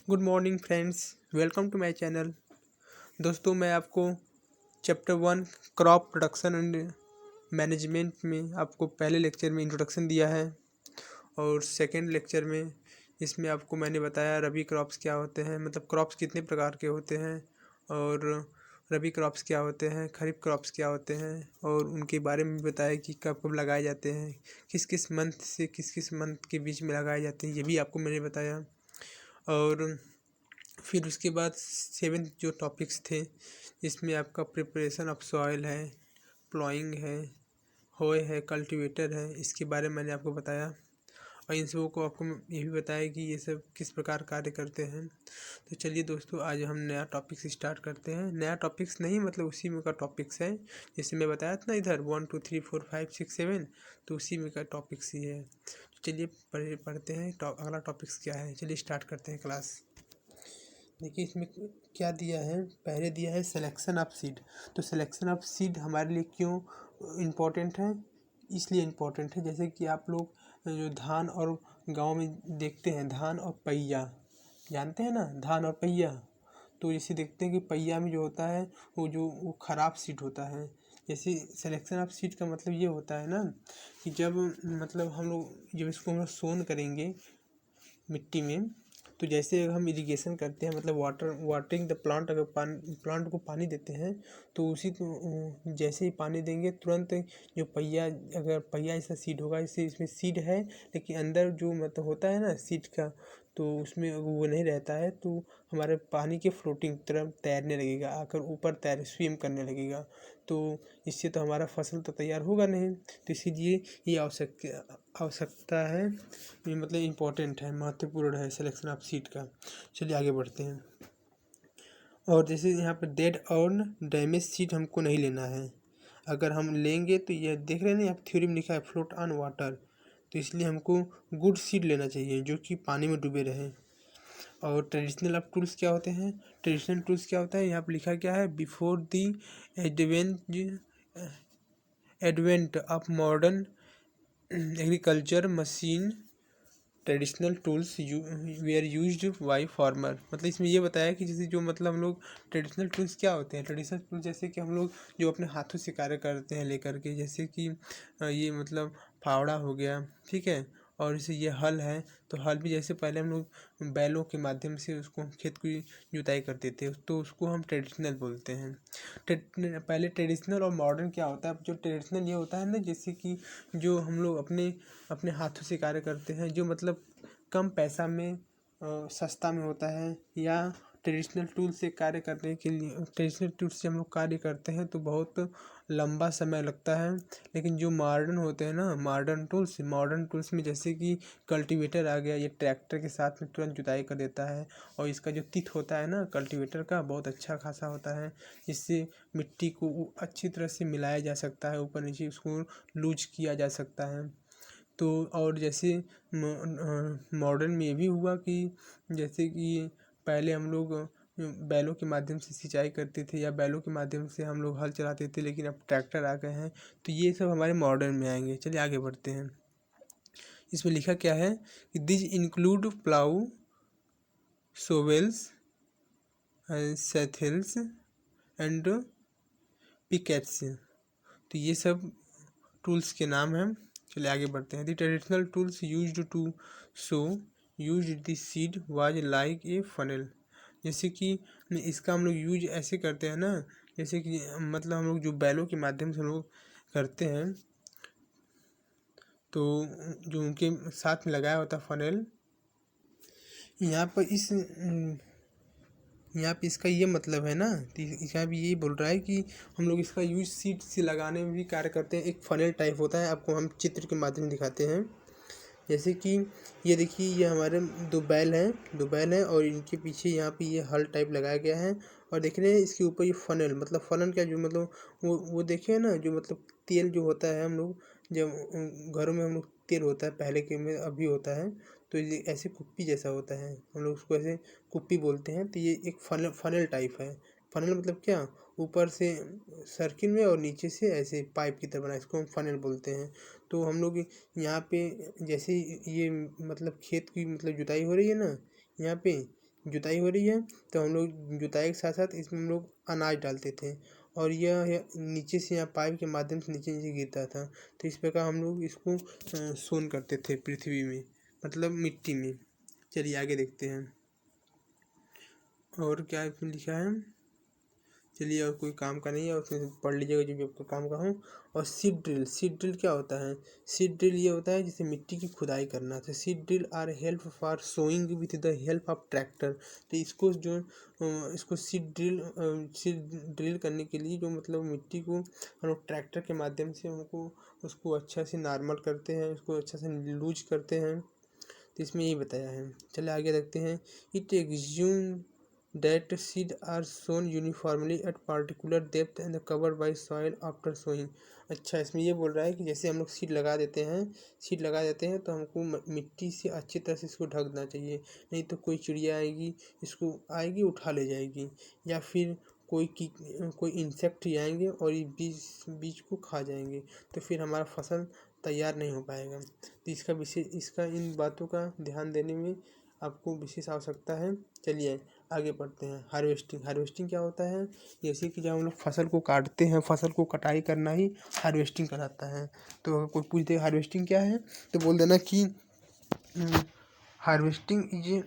Good morning friends, welcome to my channel. दोस्तों, मैं आपको chapter 1 crop production and management में आपको पहले लेक्चर में इंट्रोडक्शन दिया है और सेकंड लेक्चर में इसमें आपको मैंने बताया रबी क्रॉप्स क्या होते हैं, मतलब क्रॉप्स कितने प्रकार के होते हैं और रबी क्रॉप्स क्या होते हैं, खरीफ क्रॉप्स क्या होते हैं और उनके बारे में बताया कि कब कब लगाए जाते हैं, किस किस मंथ से किस किस मंथ के बीच में लगाए जाते हैं, ये भी आपको मैंने बताया। और फिर उसके बाद सेवेंथ जो टॉपिक्स थे, इसमें आपका प्रिपरेशन ऑफ सॉइल है, प्लॉइंग है, होए है, कल्टीवेटर है, इसके बारे में मैंने आपको बताया और इन सबों को आपको ये भी बताया कि ये सब किस प्रकार कार्य करते हैं। तो चलिए दोस्तों, आज हम नया टॉपिक्स स्टार्ट करते हैं। नया टॉपिक्स नहीं, मतलब उसी में का टॉपिक्स है, जैसे मैं बताया था ना, इधर 1 2 3 4 5 6 7, तो उसी में का टॉपिक्स ही है। तो चलिए पढ़ते हैं अगला टॉपिक्स क्या है। चलिए स्टार्ट करते हैं क्लास। देखिए इसमें क्या दिया है, पहले दिया है सिलेक्शन ऑफ सीड। तो सिलेक्शन ऑफ सीड हमारे लिए क्यों इम्पोर्टेंट है, इसलिए इम्पोर्टेंट है जैसे कि आप लोग जो धान और गांव में देखते हैं, धान और पहिया जानते हैं ना, धान और पहिया। तो जैसे देखते हैं कि पहिया में जो होता है वो ख़राब सीड होता है। जैसे सिलेक्शन ऑफ सीड का मतलब ये होता है ना कि जब मतलब हम लोग जब इसको हम लोग सोन करेंगे मिट्टी में, तो जैसे हम इरिगेशन करते हैं, मतलब वाटरिंग द प्लांट, अगर प्लांट को पानी देते हैं तो उसी जैसे ही पानी देंगे तुरंत जो पहिया, अगर पहिया ऐसा सीड होगा, इससे इसमें सीड है लेकिन अंदर जो मतलब होता है ना सीड का, तो उसमें वो नहीं रहता है, तो हमारे पानी के फ्लोटिंग तरफ तैरने लगेगा, आकर ऊपर तैर स्विम करने लगेगा। तो इससे तो हमारा फसल तो तैयार होगा नहीं। तो इसीलिए ये आवश्यकता है, ये मतलब इम्पोर्टेंट है, महत्वपूर्ण है सिलेक्शन ऑफ सीड का। चलिए आगे बढ़ते हैं। और जैसे यहाँ पर डेड और डैमेज सीड हमको नहीं लेना है। अगर हम लेंगे तो ये देख रहे हैं ना, यहाँ थ्योरी में लिखा है फ्लोट ऑन वाटर, तो इसलिए हमको गुड सीड लेना चाहिए जो कि पानी में डूबे रहे। और ट्रेडिशनल ऑफ टूल्स क्या होते हैं, ट्रेडिशनल टूल्स क्या होता है, यहाँ पर लिखा क्या है, before the advent of modern agriculture machine traditional tools were used by farmer. मतलब इसमें ये बताया कि जैसे जो मतलब हम लोग ट्रेडिशनल टूल्स क्या होते हैं, ट्रेडिशनल टूल्स जैसे कि हम लोग जो अपने हाथों से कार्य करते हैं लेकर के, जैसे कि ये मतलब फावड़ा हो गया, ठीक है, और जैसे ये हल है, तो हल भी जैसे पहले हम लोग बैलों के माध्यम से उसको खेत की जुताई करते थे, तो उसको हम ट्रेडिशनल बोलते हैं। पहले ट्रेडिशनल और मॉडर्न क्या होता है, जो ट्रेडिशनल ये होता है ना, जैसे कि जो हम लोग अपने अपने हाथों से कार्य करते हैं, जो मतलब कम पैसा में सस्ता में होता है, या ट्रेडिशनल टूल से कार्य करने के लिए, ट्रेडिशनल टूल से हम लोग कार्य करते हैं तो बहुत लंबा समय लगता है। लेकिन जो मॉडर्न होते हैं ना, मॉडर्न टूल्स में जैसे कि कल्टीवेटर आ गया, ये ट्रैक्टर के साथ में तुरंत जुताई कर देता है, और इसका जो टिथ होता है ना कल्टीवेटर का, बहुत अच्छा खासा होता है, जिससे मिट्टी को अच्छी तरह से मिलाया जा सकता है, ऊपर नीचे उसको लूज किया जा सकता है। तो और जैसे मॉडर्न में ये भी हुआ कि जैसे कि पहले हम लोग बैलों के माध्यम से सिंचाई करते थे, या बैलों के माध्यम से हम लोग हल चलाते थे, लेकिन अब ट्रैक्टर आ गए हैं, तो ये सब हमारे मॉडर्न में आएंगे। चलिए आगे बढ़ते हैं। इसमें लिखा क्या है कि this include plough, shovels, sickles and pickets. तो ये सब टूल्स के नाम हैं। चलिए आगे बढ़ते हैं। The traditional tools used to sow use the seed was like a funnel. जैसे कि इसका हम लोग यूज ऐसे करते हैं ना, जैसे कि मतलब हम लोग जो बैलों के माध्यम से हम लोग करते हैं, तो जो उनके साथ में लगाया होता फनल, यहाँ पर यहाँ पे इसका ये मतलब है ना, तो इसका भी यही बोल रहा है कि हम लोग इसका यूज सीड से लगाने में भी कार्य करते हैं। एक फनल टाइप होता है, आपको हम चित्र के माध्यम दिखाते हैं। जैसे कि ये देखिए, ये हमारे दो बैल हैं और इनके पीछे यहाँ पे ये हल टाइप लगाया गया है, और देख रहे हैं इसके ऊपर ये फनल, मतलब फनल क्या, जो मतलब वो देखे ना, जो मतलब तेल जो होता है, हम लोग जब घरों में हम लोग तेल होता है, पहले के में अभी होता है, तो ये ऐसे कुप्पी जैसा होता है, हम लोग उसको ऐसे कुप्पी बोलते हैं। तो ये एक फनल टाइप है। फनल मतलब क्या, ऊपर से सर्किल में और नीचे से ऐसे पाइप की तरह बना, इसको हम फनल बोलते हैं। तो हम लोग यहाँ पे जैसे ये मतलब खेत की मतलब जुताई हो रही है ना, यहाँ पे जुताई हो रही है तो हम लोग जुताई के साथ साथ इसमें हम लोग अनाज डालते थे, और यह नीचे से यहाँ पाइप के माध्यम से नीचे नीचे गिरता था। तो इस प्रकार हम लोग इसको सोन करते थे पृथ्वी में, मतलब मिट्टी में। चलिए आगे देखते हैं और क्या इसमें लिखा है। चलिए, और कोई काम का नहीं है, उसमें पढ़ लीजिएगा जो भी आपका काम का हो। और सीड ड्रिल, सीड ड्रिल क्या होता है? सीड ड्रिल ये होता है जिससे मिट्टी की खुदाई करना। तो seed drill are help for sowing with the help of tractor. तो इसको सीड ड्रिल करने के लिए जो मतलब मिट्टी को हम लोग ट्रैक्टर के माध्यम से उसको अच्छा से नॉर्मल करते हैं, उसको अच्छा से लूज करते हैं। तो इसमें यही बताया है। चलिए आगे देखते हैं। It assume that seed are sown uniformly at particular depth and covered by soil after sowing। अच्छा, इसमें ये बोल रहा है कि जैसे हम लोग सीड लगा देते हैं तो हमको मिट्टी से अच्छी तरह से इसको ढक देना चाहिए, नहीं तो कोई चिड़िया आएगी उठा ले जाएगी, या फिर कोई इंसेक्ट आएंगे और ये बीज को खा जाएंगे, तो फिर हमारा फसल तैयार नहीं हो पाएगा। तो इसका इन बातों का ध्यान देने में आपको विशेष आवश्यकता है। चलिए आगे बढ़ते हैं। हार्वेस्टिंग क्या होता है? जैसे कि जब हम लोग फसल को काटते हैं, फसल को कटाई करना ही हार्वेस्टिंग कहलाता है। तो अगर कोई पूछ दे हार्वेस्टिंग क्या है, तो बोल देना कि harvesting is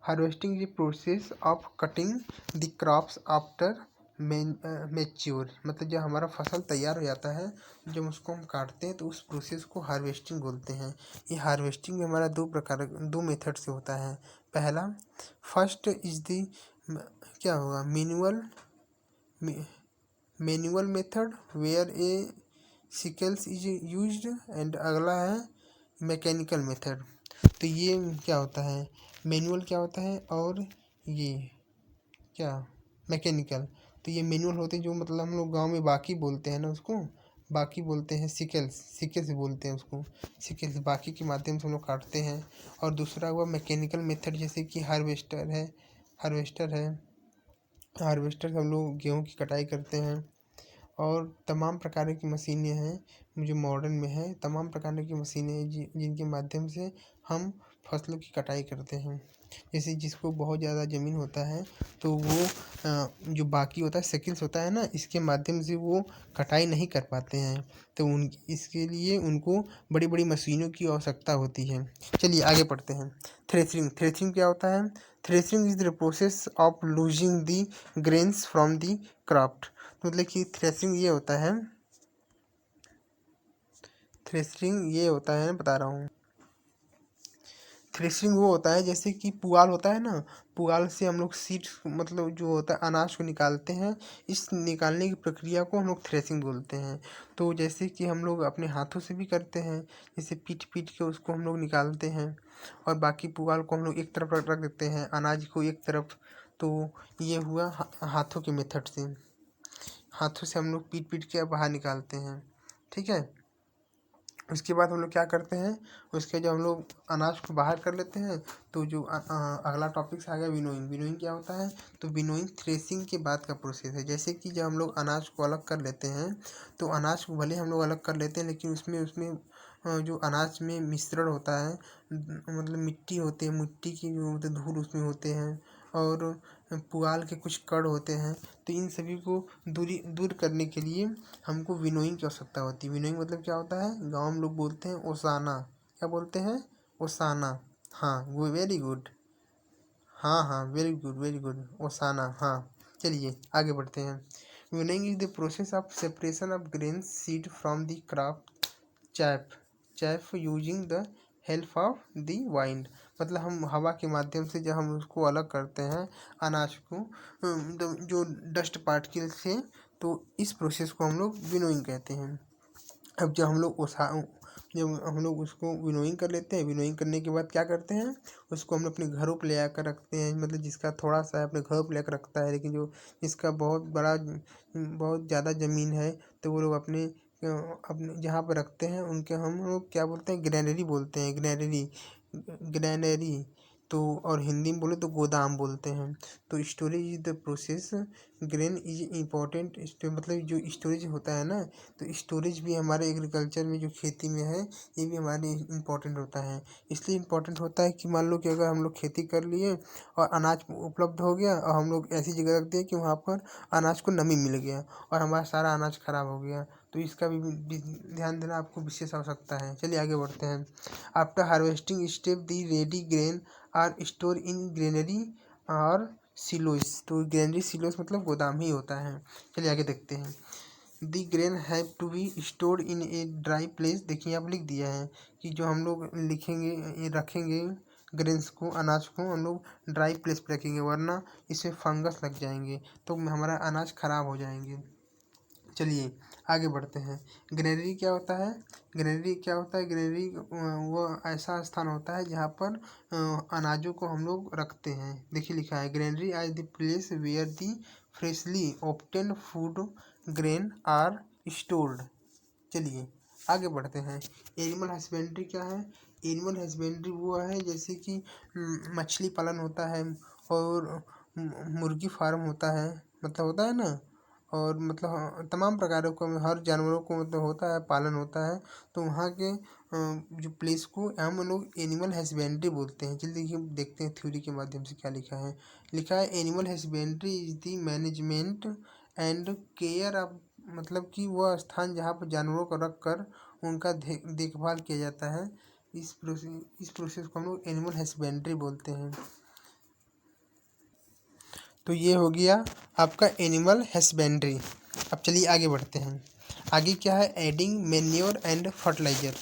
harvesting is process of cutting the crops after mature. मतलब जब हमारा फसल तैयार हो जाता है, जब उसको हम काटते हैं तो उस प्रोसेस को हार्वेस्टिंग बोलते हैं। ये हार्वेस्टिंग में हमारा दो मेथड से होता है। पहला, फर्स्ट इज द क्या होगा, manual method where a sickles is used, and अगला है मैकेनिकल मेथड। तो ये क्या होता है, मैनुअल क्या होता है, और ये क्या, मैकेनिकल। तो ये मैनुअल होते हैं जो मतलब हम लोग गांव में बाकी बोलते हैं ना, उसको बाकी बोलते हैं, सिकल्स बोलते हैं उसको, सिकल्स बाकी के माध्यम से हम लोग काटते हैं। और दूसरा हुआ मैकेनिकल मेथड, जैसे कि हार्वेस्टर है हार्वेस्टर से हम लोग गेहूँ की कटाई करते हैं। और तमाम प्रकार की मशीनें हैं जो मॉडर्न में है, तमाम प्रकार की मशीनें जिनके माध्यम से हम फसलों की कटाई करते हैं। जैसे जिसको बहुत ज़्यादा ज़मीन होता है तो वो जो बाकी होता है, सेकिल्स होता है ना, इसके माध्यम से वो कटाई नहीं कर पाते हैं, तो इसके लिए उनको बड़ी बड़ी मशीनों की आवश्यकता होती है। चलिए आगे पढ़ते हैं। थ्रेसिंग क्या होता है? Threshing is the process of losing the grains from the crop. मतलब कि थ्रेसिंग ये होता है, बता रहा हूँ। थ्रेसिंग वो होता है जैसे कि पुआल होता है ना, पुआल से हम लोग सीड्स मतलब जो होता है अनाज को निकालते हैं। इस निकालने की प्रक्रिया को हम लोग थ्रेसिंग बोलते हैं। तो जैसे कि हम लोग अपने हाथों से भी करते हैं, जैसे पीट के उसको हम लोग निकालते हैं, और बाकी पुआल को हम लोग एक तरफ रख देते हैं, अनाज को एक तरफ। तो ये हुआ हाथों के मेथड से, हाथों से हम लोग पीट के बाहर निकालते हैं। ठीक है, उसके बाद हम लोग क्या करते हैं, उसके जब हम लोग अनाज को बाहर कर लेते हैं, तो जो अगला टॉपिक आ गया विनोइंग क्या होता है? तो विनोइंग थ्रेसिंग के बाद का प्रोसेस है। जैसे कि जब हम लोग अनाज को अलग कर लेते हैं, तो अनाज को भले हम लोग अलग कर लेते हैं, लेकिन उसमें जो अनाज में मिश्रण होता है, मतलब मिट्टी होती है, मिट्टी की जो धूल उसमें होते हैं, और पुआल के कुछ कण होते हैं। तो इन सभी को दूर करने के लिए हमको विनोइंग की आवश्यकता होती है। विनोइंग मतलब क्या होता है, गाँव में लोग बोलते हैं ओसाना। क्या बोलते हैं? ओसाना। हाँ, वो वेरी गुड। हाँ, वेरी गुड, ओसाना। हाँ, चलिए आगे बढ़ते हैं। Winnowing is the process of separation of grain seed from the crop chaff using the help of the wind. मतलब हम हवा के माध्यम से जब हम उसको अलग करते हैं अनाज को, जो डस्ट पार्टिकल से, तो इस प्रोसेस को हम लोग विनोइंग कहते हैं। अब जब हम लोग उसको विनोइंग कर लेते हैं, विनोइंग करने के बाद क्या करते हैं, उसको हम अपने घरों पर ले आकर रखते हैं। मतलब जिसका थोड़ा सा अपने घरों पर लेकर रखता है, लेकिन जिसका बहुत ज़्यादा ज़मीन है, तो वो लोग अपने जहाँ पर रखते हैं उनके हम लोग क्या बोलते हैं, ग्रैनरी बोलते हैं, ग्रैनरी। तो और हिंदी में बोले तो गोदाम बोलते हैं। तो storage is the process grain is important, मतलब जो स्टोरेज होता है ना, तो स्टोरेज भी हमारे एग्रीकल्चर में जो खेती में है ये भी हमारे इम्पोर्टेंट होता है। इसलिए इम्पोर्टेंट होता है कि मान लो कि अगर हम लोग खेती कर लिए और अनाज उपलब्ध हो गया और हम लोग ऐसी जगह रख दिए कि वहाँ पर अनाज को नमी मिल गया और हमारा सारा अनाज खराब हो गया, तो इसका भी ध्यान देना आपको विशेष आवश्यकता है। चलिए आगे बढ़ते हैं। After harvesting step the ready grain are store in granary और सिलोस। तो ग्रेनरी सिलोस मतलब गोदाम ही होता है। चलिए आगे देखते हैं। The grain have to be stored in a dry place. देखिए यहाँ पर लिख दिया है कि जो हम लोग लिखेंगे रखेंगे ग्रेन्स को, अनाज को हम लोग ड्राई प्लेस पर रखेंगे, वरना इसमें फंगस लग जाएंगे तो हमारा अनाज खराब हो जाएंगे। चलिए आगे बढ़ते हैं। ग्रेनरी क्या होता है? ग्रेनरी क्या होता है? ग्रेनरी वो ऐसा स्थान होता है जहाँ पर अनाजों को हम लोग रखते हैं। देखिए लिखा है granary as the place where the freshly obtain food grain are stored. चलिए आगे बढ़ते हैं। एनिमल हस्बेंड्री क्या है? एनिमल हस्बेंड्री वो है जैसे कि मछली पालन होता है और मुर्गी फार्म होता है, मतलब होता है ना, और मतलब तमाम प्रकारों को हर जानवरों को मतलब होता है, पालन होता है। तो वहाँ के जो प्लेस को हम लोग एनिमल हस्बेंड्री बोलते हैं। चलिए देखिए देखते हैं थ्योरी के माध्यम से क्या लिखा है। लिखा है animal husbandry is the management and care of, मतलब कि वह स्थान जहाँ पर जानवरों को रख कर उनका देखभाल किया जाता है। इस प्रोसेस को हम लोग एनिमल हस्बेंड्री बोलते हैं। तो ये हो गया आपका एनिमल हस्बेंड्री। अब चलिए आगे बढ़ते हैं। आगे क्या है? Adding manure and fertiliser.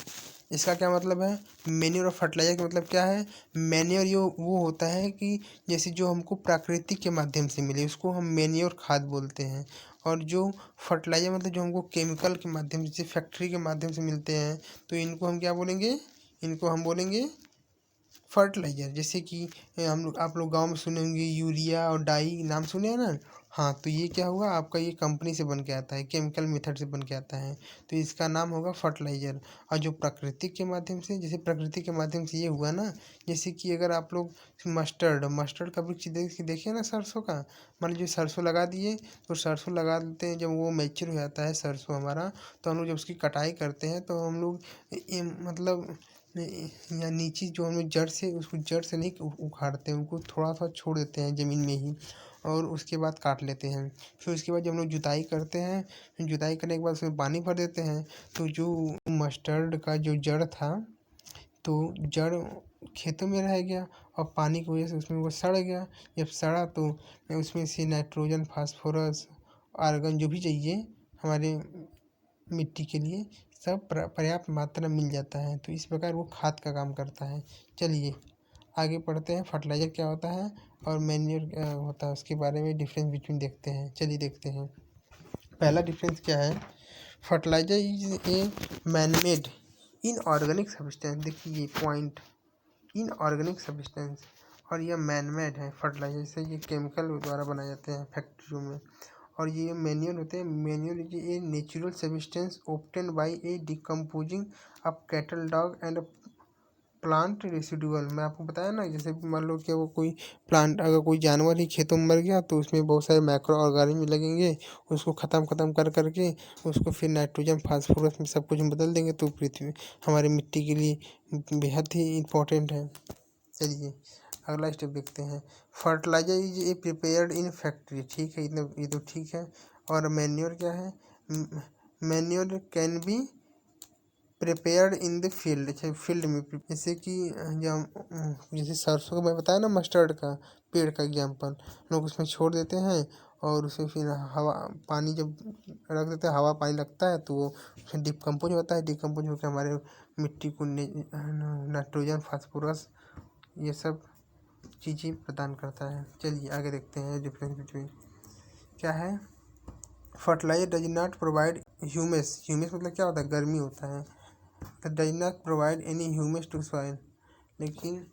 इसका क्या मतलब है? मैन्योर और फर्टिलाइज़र का मतलब क्या है? मैन्योर ये वो होता है कि जैसे जो हमको प्राकृतिक के माध्यम से मिले उसको हम मैन्योर खाद बोलते हैं, और जो फर्टिलाइज़र मतलब जो हमको केमिकल के माध्यम से, फैक्ट्री के माध्यम से मिलते हैं, तो इनको हम क्या बोलेंगे? इनको हम बोलेंगे फर्टिलाइज़र। जैसे कि हम लोग आप लोग गाँव में सुने होंगे यूरिया और डाई, नाम सुने हैं ना? हाँ, तो ये क्या हुआ आपका, ये कंपनी से बन के आता है, केमिकल मेथड से बन के आता है, तो इसका नाम होगा फर्टिलाइज़र। और जो प्राकृतिक के माध्यम से, जैसे प्रकृति के माध्यम से ये हुआ ना, जैसे कि अगर आप लोग मस्टर्ड का वृक्ष देखे ना, सरसों का, मान लीजिए सरसों लगा दिए, तो सरसों लगा देते हैं, जब वो मैच्योर हो जाता है सरसों हमारा, तो हम लोग जब उसकी कटाई करते हैं तो हम लोग मतलब या नीचे जो हम लोग जड़ से, उसको जड़ से नहीं उखाड़ते हैं, उनको थोड़ा सा छोड़ देते हैं ज़मीन में ही, और उसके बाद काट लेते हैं। फिर उसके बाद जब हम लोग जुताई करते हैं, जुताई करने के बाद उसमें पानी भर देते हैं, तो जो मस्टर्ड का जो जड़ था, तो जड़ खेतों में रह गया और पानी की वजह से उसमें वो सड़ गया। जब सड़ा तो उसमें से नाइट्रोजन, फास्फोरस, आर्गन जो भी चाहिए हमारे मिट्टी के लिए सब पर्याप्त मात्रा में मिल जाता है, तो इस प्रकार वो खाद का काम करता है। चलिए आगे पढ़ते हैं। फर्टिलाइज़र क्या होता है और मैन्योर क्या होता है, उसके बारे में डिफरेंस बिटवीन देखते हैं। चलिए देखते हैं। पहला डिफरेंस क्या है? Fertiliser is a manmade inorganic substance. देखिए ये पॉइंट, इनऑर्गेनिक सब्सटेंस, और यह मैनमेड है। फर्टिलाइज़र से ये केमिकल द्वारा बनाए जाते हैं फैक्ट्रियों में। और ये मैन्योर होते हैं। Manure is a natural substance obtain bye A decomposing of cattle, dog and plant residual. मैं आपको बताया ना, जैसे मान लो कि वो कोई प्लांट, अगर कोई जानवर ही खेतों में मर गया तो उसमें बहुत सारे माइक्रो ऑर्गेनिज्म लगेंगे, उसको ख़त्म कर करके उसको फिर नाइट्रोजन, फास्फोरस में सब कुछ बदल देंगे, तो पृथ्वी हमारी मिट्टी के लिए बेहद ही इम्पोर्टेंट है। चलिए अगला स्टेप देखते हैं। Fertiliser is a prepared in factory. ठीक है, इतना ये तो ठीक है। और मैन्योर क्या है? Manure can be prepared in the field. अच्छा, फील्ड में, जैसे कि जैसे सरसों का मैं बताया ना, मस्टर्ड का पेड़ का एग्जाम्पल, लोग उसमें छोड़ देते हैं और उसमें फिर हवा पानी जब रख देते हैं, हवा पानी लगता है, तो वो फिर डिकम्पोज होता है। डिकम्पोज होकर हमारे मिट्टी को नाइट्रोजन, फास्फोरस, ये सब चीज़ें प्रदान करता है। चलिए आगे देखते हैं डिफरेंस बिटवीन क्या है। Fertiliser does not provide humus. Humus मतलब क्या होता है? गर्मी होता है। Does not provide any humus to soil. लेकिन